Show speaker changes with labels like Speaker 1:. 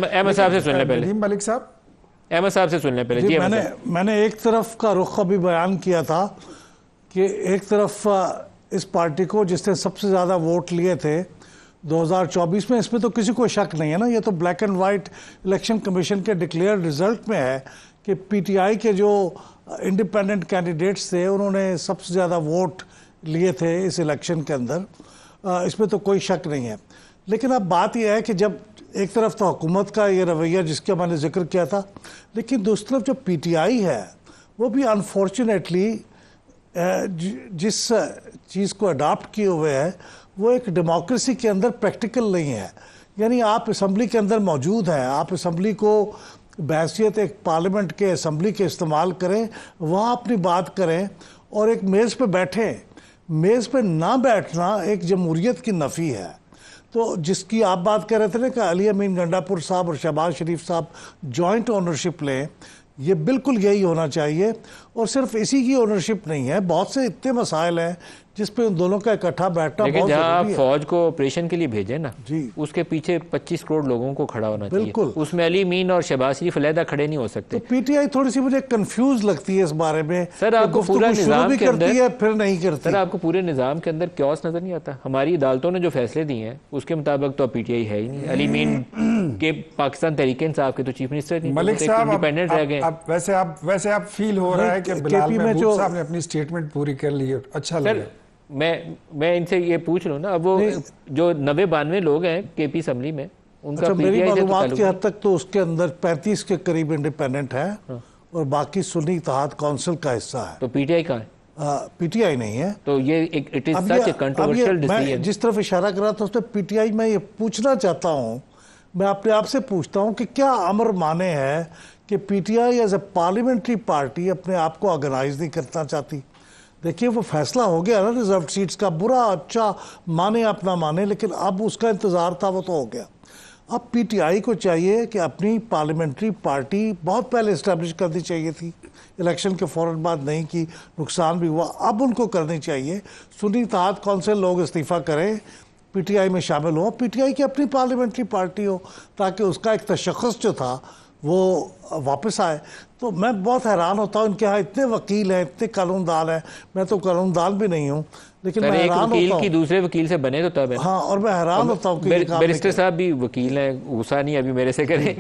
Speaker 1: अहमद साहब से सुन लें पहले।
Speaker 2: नदीम मलिक साहब,
Speaker 1: अहमद साहब से सुन लें पहले। जी
Speaker 3: मैंने एक तरफ का रुख अभी बयान किया था कि एक तरफ इस पार्टी को जिसने सबसे ज़्यादा वोट लिए थे 2024 में, इसमें तो किसी को शक नहीं है ना, ये तो black and white election commission के डिक्लेयर रिजल्ट में है कि पीटीआई के जो इंडिपेंडेंट कैंडिडेट्स थे उन्होंने सबसे ज़्यादा वोट लिए थे इस इलेक्शन के अंदर, इसमें तो कोई शक नहीं है। लेकिन अब बात यह है कि जब एक तरफ तो हुकूमत का ये रवैया जिसका मैंने जिक्र किया था, लेकिन दूसरी तरफ जो पीटीआई है वो भी अनफॉर्चुनेटली जिस चीज़ को अडॉप्ट किए हुए है वो एक डेमोक्रेसी के अंदर प्रैक्टिकल नहीं है। यानी आप असम्बली के अंदर मौजूद हैं, आप असम्बली को बहैसियत एक पार्लियामेंट के असम्बली के इस्तेमाल करें, वहाँ अपनी बात करें और एक मेज़ पे बैठें। मेज़ पे ना बैठना एक जमहूरियत की नफ़ी है। तो जिसकी आप बात कर रहे थे ना कि अली अमीन गंडापुर साहब और शहबाज शरीफ साहब जॉइंट ओनरशिप लें, ये बिल्कुल यही होना चाहिए। और सिर्फ इसी की ओनरशिप नहीं है, बहुत से इतने मसाइल हैं जिस पे उन दोनों का इकट्ठा बैठना बहुत जरूरी है।
Speaker 1: आप फौज को ऑपरेशन के लिए भेजे ना
Speaker 3: जी,
Speaker 1: उसके पीछे 25 करोड़ लोगों को खड़ा होना चाहिए।
Speaker 3: बिल्कुल,
Speaker 1: उसमें अली मीन और शहबाज शरीफ अलहदा खड़े नहीं हो सकते।
Speaker 3: तो पीटीआई थोड़ी सी मुझे कंफ्यूज लगती है इस बारे में।
Speaker 1: सर आपको पूरा निजाम के अंदर
Speaker 3: है फिर नहीं करती।
Speaker 1: सर आपको पूरे निजाम के अंदर क्योस नजर नहीं आता? हमारी अदालतों ने जो फैसले दिए हैं उसके मुताबिक तो पीटीआई है ही नहीं। अली मीन के पाकिस्तान तहरीक इंसाफ के तो चीफ मिनिस्टर नहीं,
Speaker 2: मलिक साहब
Speaker 1: इंडिपेंडेंट रह गए।
Speaker 2: वैसे आप फील हो रहा है कि बिलाल महबूब साहब ने अपनी स्टेटमेंट पूरी कर ली है, अच्छा लगा।
Speaker 1: मैं इनसे ये पूछ लूँ ना, अब वो जो 90-92 लोग हैं केपी असम्बली में, उनका
Speaker 3: मेरी मालूमात की हद तक तो उसके अंदर 35 के करीब इंडिपेंडेंट है और बाकी सुन्नी इत्तेहाद काउंसिल का हिस्सा है।
Speaker 1: तो पीटीआई कहाँ है?
Speaker 3: पीटीआई नहीं है।
Speaker 1: तो ये it is such A controversial decision.
Speaker 3: जिस तरफ इशारा कर रहा था उसमें पीटीआई में ये पूछना चाहता हूँ, मैं अपने आप से पूछता हूँ कि क्या अमर माने है कि PTI as a parliamentary party अपने आप को ऑर्गेनाइज नहीं करना चाहती? देखिए वो फैसला हो गया ना रिजर्व सीट्स का, बुरा अच्छा माने अपना माने, लेकिन अब उसका इंतज़ार था वो तो हो गया। अब पीटीआई को चाहिए कि अपनी पार्लियामेंट्री पार्टी बहुत पहले इस्टेब्लिश करनी चाहिए थी, इलेक्शन के फ़ौरन बाद नहीं की, नुकसान भी हुआ, अब उनको करनी चाहिए। सुन्नी इत्तेहाद काउंसिल लोग इस्तीफ़ा करें, पीटीआई में शामिल हो, पीटीआई की अपनी पार्लियामेंट्री पार्टी हो, ताकि उसका एक तशख़्ख़ुस जो था वो वापस आए। तो मैं बहुत हैरान होता हूँ, इनके यहाँ इतने वकील हैं, इतने कानूनदान हैं, मैं तो कानूनदान भी नहीं हूँ, लेकिन मैं हैरान होता हूँ
Speaker 1: कि दूसरे वकील से बने तो तब है।
Speaker 3: हाँ, और मैं हैरान होता हूँ कि
Speaker 1: बैरिस्टर साहब भी वकील हैं, गुस्सा नहीं अभी मेरे से करें।